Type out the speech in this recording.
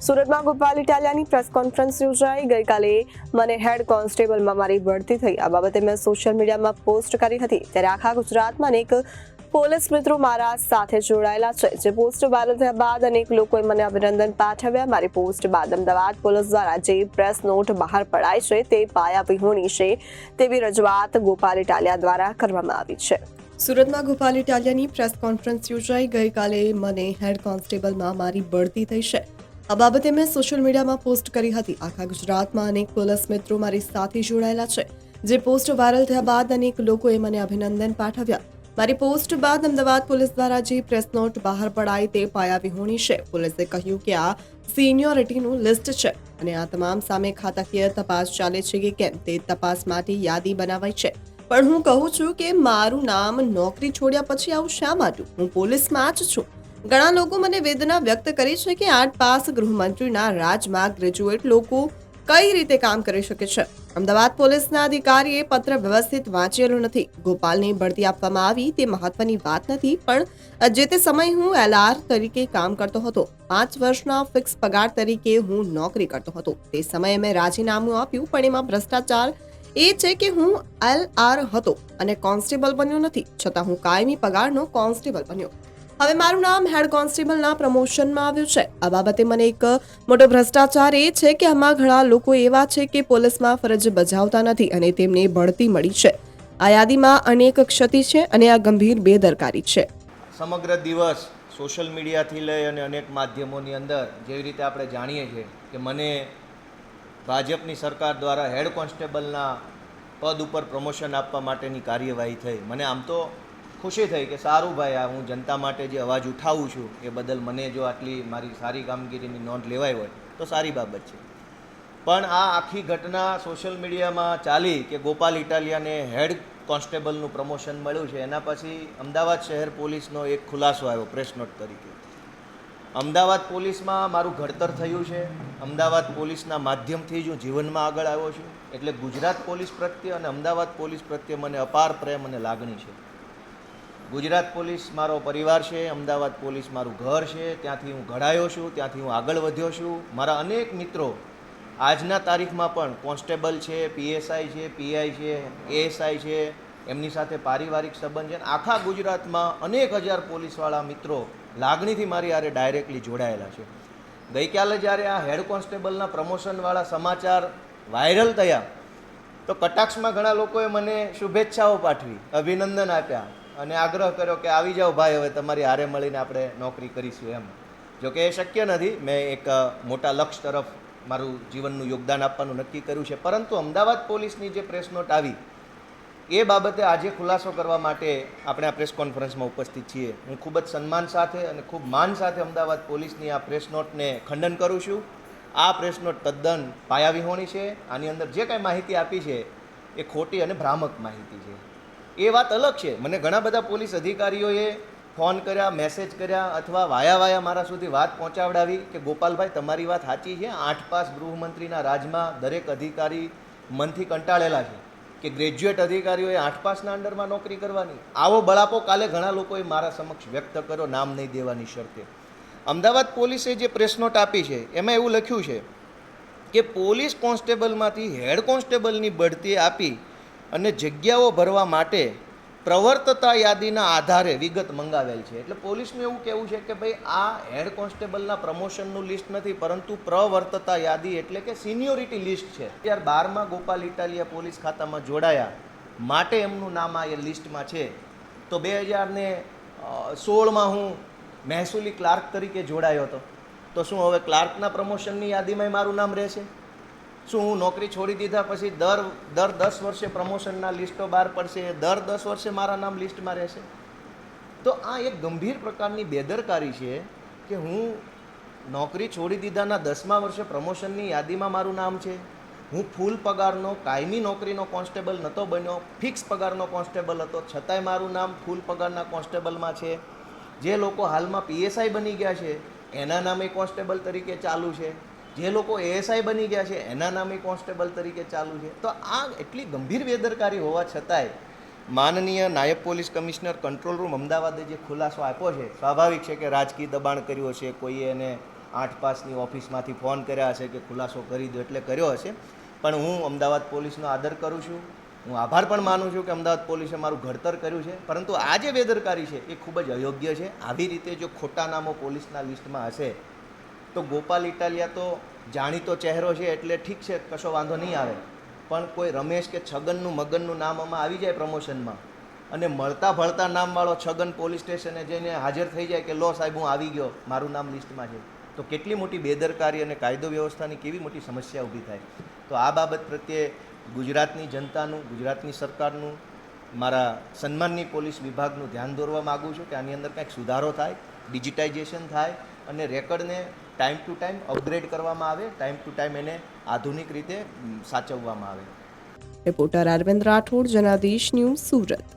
સુરતમાં Gopal ઇટાલિયાની press conference યોજાઈ ગઈકાલે મને હેડ કોન્સ્ટેબલમાં મારી બઢતી થઈ આ બાબતે મેં સોશિયલ મીડિયામાં પોસ્ટ કરી હતી ત્યારે આખા ગુજરાતમાં અનેક પોલીસ મિત્રો મારા સાથે જોડાયેલા છે જે પોસ્ટ વાયરલ થયા બાદ અનેક લોકોએ મને અભિનંદન પાઠવ્યા મારી પોસ્ટ બાદ અમદાવાદ પોલીસ દ્વારા જે પ્રેસ નોટ બહાર પડાઈ છે તે પાયાવિહોણી છે તેવી રજૂઆત ગોપાલ ઇટાલિયા દ્વારા કરવામાં આવી છે। સુરતમાં ગોપાલ ઇટાલિયાની પ્રેસ કોન્ફરન્સ યોજાઈ ગઈકાલે મને હેડ કોન્સ્ટેબલમાં મારી બઢતી થઈ છે આ બાબતે મેં સોશિયલ મીડિયામાં પોસ્ટ કરી હતી આખા ગુજરાતમાં અનેક પોલીસ મિત્રો મારી સાથે જોડાયેલા છે જે પોસ્ટ વાયરલ થયા બાદ અનેક લોકોએ મને અભિનંદન પાઠવ્યા મારી પોસ્ટ બાદ અમદાવાદ પોલીસ દ્વારા જે પ્રેસ નોટ બહાર પડાઈ તે પાયાવિહોણી છે પોલીસે કહ્યું કે આ સિનિયોરિટીનું લિસ્ટ છે અને આ તમામ સામે ખાતાકીય તપાસ ચાલે છે કે કેમ તે તપાસ માટે યાદી બનાવાઈ છે પણ હું કહું છું કે મારું નામ નોકરી છોડ્યા પછી આવું શા માટે હું પોલીસમાં જ છું ઘણા લોકો મને વેદના વ્યક્ત કરી છે કે 8 પાસ ગૃહમંત્રીના રાજમાં ગ્રેજ્યુએટ લોકો કઈ રીતે કામ કરી શકે છે અમદાવાદ પોલીસના અધિકારીએ પત્ર વ્યવસ્થિત વાંચેલો નથી ગોપાલને બઢતી આપવામાં આવી તે મહત્વની વાત નથી પણ જે તે સમય હું LR તરીકે કામ કરતો હતો 5 વર્ષના ફિક્સ પગાર તરીકે હું નોકરી કરતો હતો તે સમયે મેં રાજીનામું આપ્યું પણ એમાં ભ્રષ્ટાચાર એ છે કે હું LR હતો અને કોન્સ્ટેબલ બન્યો નથી છતાં હું કાયમી પગારનો કોન્સ્ટેબલ બન્યો હવે મારું નામ હેડ કોન્સ્ટેબલના પ્રમોશનમાં આવ્યું છે આ બાબતે મને એક મોટો ભ્રષ્ટાચાર એ છે કે આમાં ઘણા લોકો એવા છે કે પોલીસમાં ફરજ બજાવતા નથી અને તેમને બઢતી મળી છે આ યાદીમાં અનેક ક્ષતિ છે અને આ ગંભીર બેદરકારી છે। સમગ્ર દિવસ સોશિયલ મીડિયાથી લઈ અને અનેક માધ્યમોની અંદર જેવી રીતે આપણે જાણીએ છીએ કે મને ભાજપની સરકાર દ્વારા હેડ કોન્સ્ટેબલના પદ ઉપર પ્રમોશન આપવા માટેની કાર્યવાહી થઈ મને આમ તો ખુશી થઈ કે સારું ભાઈ આ હું જનતા માટે જે અવાજ ઉઠાવું છું એ બદલ મને જો આટલી મારી સારી કામગીરીની નોંધ લેવાઈ હોય તો સારી બાબત છે પણ આ આખી ઘટના સોશિયલ મીડિયામાં ચાલી કે ગોપાલ ઇટાલિયાને હેડ કોન્સ્ટેબલનું પ્રમોશન મળ્યું છે એના પછી અમદાવાદ શહેર પોલીસનો એક ખુલાસો આવ્યો પ્રેસ નોટ તરીકે અમદાવાદ પોલીસમાં મારું ઘડતર થયું છે અમદાવાદ પોલીસના માધ્યમથી જ હું જીવનમાં આગળ આવ્યો છું એટલે ગુજરાત પોલીસ પ્રત્યે અને અમદાવાદ પોલીસ પ્રત્યે મને અપાર પ્રેમ અને લાગણી છે। ગુજરાત પોલીસ મારો પરિવાર છે અમદાવાદ પોલીસ મારું ઘર છે ત્યાંથી હું ઘડાયો છું ત્યાંથી હું આગળ વધ્યો છું મારા અનેક મિત્રો આજના તારીખમાં પણ કોન્સ્ટેબલ છે PSI છે PI છે ASI છે એમની સાથે પારિવારિક સંબંધ છે આખા ગુજરાતમાં અનેક હજાર પોલીસવાળા મિત્રો લાગણીથી મારી હારે ડાયરેક્ટલી જોડાયેલા છે ગઈકાલે જ્યારે આ હેડ કોન્સ્ટેબલના પ્રમોશનવાળા સમાચાર વાયરલ થયા તો કટાક્ષમાં ઘણા લોકોએ મને શુભેચ્છાઓ પાઠવી અભિનંદન આપ્યા અને આગ્રહ કર્યો કે આવી જાઓ ભાઈ હવે તમારી હારે મળીને આપણે નોકરી કરીશું એમ જોકે એ શક્ય નથી મેં એક મોટા લક્ષ્ય તરફ મારું જીવનનું યોગદાન આપવાનું નક્કી કર્યું છે પરંતુ અમદાવાદ પોલીસની જે પ્રેસ નોટ આવી એ બાબતે આજે ખુલાસો કરવા માટે આપણે આ પ્રેસ કોન્ફરન્સમાં ઉપસ્થિત છીએ હું ખૂબ જ સન્માન સાથે અને ખૂબ માન સાથે અમદાવાદ પોલીસની આ પ્રેસ નોટને ખંડન કરું છું આ પ્રેસ નોટ તદ્દન પાયાવિહોણી છે આની અંદર જે કાંઈ માહિતી આપી છે એ ખોટી અને ભ્રામક માહિતી છે એ વાત અલગ છે મને ઘણા બધા પોલીસ અધિકારીઓએ ફોન કર્યા મેસેજ કર્યા અથવા વાયા મારા સુધી વાત પહોંચાવડાવી કે ગોપાલભાઈ તમારી વાત સાચી છે 8 પાસ ગૃહમંત્રીના રાજમાં દરેક અધિકારી મનથી કંટાળેલા છે કે ગ્રેજ્યુએટ અધિકારીઓએ 8 પાસના અંડરમાં નોકરી કરવાની આવો બળાપો કાલે ઘણા લોકોએ મારા સમક્ષ વ્યક્ત કર્યો નામ નહીં દેવાની શરતે અમદાવાદ પોલીસે જે પ્રેસ નોટ આપી છે એમાં એવું લખ્યું છે કે પોલીસ કોન્સ્ટેબલમાંથી હેડ કોન્સ્ટેબલની બઢતી આપી અને જગ્યાઓ ભરવા માટે પ્રવર્તતા યાદીના આધારે વિગત મંગાવેલ છે એટલે પોલીસનું એવું કહેવું છે કે ભાઈ આ હેડ કોન્સ્ટેબલના પ્રમોશનનું લિસ્ટ નથી પરંતુ પ્રવર્તતા યાદી એટલે કે સિનિયોરિટી લિસ્ટ છે 2012માં ગોપાલ ઇટાલિયા પોલીસ ખાતામાં જોડાયા માટે એમનું નામ આ એ લિસ્ટમાં છે તો 2016માં હું મહેસૂલી ક્લાર્ક તરીકે જોડાયો હતો તો શું હવે ક્લાર્કના પ્રમોશનની યાદીમાં મારું નામ રહેશે શું હું નોકરી છોડી દીધા પછી દર 10 વર્ષે પ્રમોશનના લિસ્ટો બહાર પડશે દર 10 વર્ષે મારા નામ લિસ્ટમાં રહેશે તો આ એક ગંભીર પ્રકારની બેદરકારી છે કે હું નોકરી છોડી દીધાના 10મા વર્ષે પ્રમોશનની યાદીમાં મારું નામ છે હું ફૂલ પગારનો કાયમી નોકરીનો કોન્સ્ટેબલ નહોતો બન્યો ફિક્સ પગારનો કોન્સ્ટેબલ હતો છતાંય મારું નામ ફૂલ પગારના કોન્સ્ટેબલમાં છે જે લોકો હાલમાં PSI બની ગયા છે એના નામે કોન્સ્ટેબલ તરીકે ચાલુ છે જે લોકો ASI બની ગયા છે એના નામે કોન્સ્ટેબલ તરીકે ચાલુ છે તો આ એટલી ગંભીર બેદરકારી હોવા છતાંય માનનીય નાયબ પોલીસ કમિશનર કંટ્રોલ રૂમ અમદાવાદે જે ખુલાસો આપ્યો છે સ્વાભાવિક છે કે રાજકીય દબાણ કર્યો છે કોઈએ એને 8 પાસની ઓફિસમાંથી ફોન કર્યા હશે કે ખુલાસો કરી દો એટલે કર્યો હશે. પણ હું અમદાવાદ પોલીસનો આદર કરું છું, હું આભાર પણ માનું છું કે અમદાવાદ પોલીસે મારું ઘડતર કર્યું છે. પરંતુ આ જે બેદરકારી છે એ ખૂબ જ અયોગ્ય છે. આવી રીતે જો ખોટા નામો પોલીસના લિસ્ટમાં હશે તો ગોપાલ ઇટાલિયા તો જાણીતો ચહેરો છે એટલે ઠીક છે, કશો વાંધો નહીં આવે. પણ કોઈ રમેશ કે છગનનું મગનનું નામ આમાં આવી જાય પ્રમોશનમાં અને મળતા ભળતા નામવાળો છગન પોલીસ સ્ટેશને જઈને હાજર થઈ જાય કે લો સાહેબ હું આવી ગયો, મારું નામ લિસ્ટમાં છે, તો કેટલી મોટી બેદરકારી અને કાયદો વ્યવસ્થાની કેવી મોટી સમસ્યા ઊભી થાય. તો આ બાબત પ્રત્યે ગુજરાતની જનતાનું, ગુજરાતની સરકારનું, મારા સન્માનની પોલીસ વિભાગનું ધ્યાન દોરવા માગું છું કે આની અંદર કંઈક સુધારો થાય, ડિજિટાઇઝેશન થાય અને રેકર્ડને ટાઈમ ટુ ટાઈમ અપગ્રેડ કરવામાં આવે, ટાઈમ ટુ ટાઈમ એને આધુનિક રીતે સાચવવામાં આવે. Reporter Arvind Rathod, Janadesh news, Surat.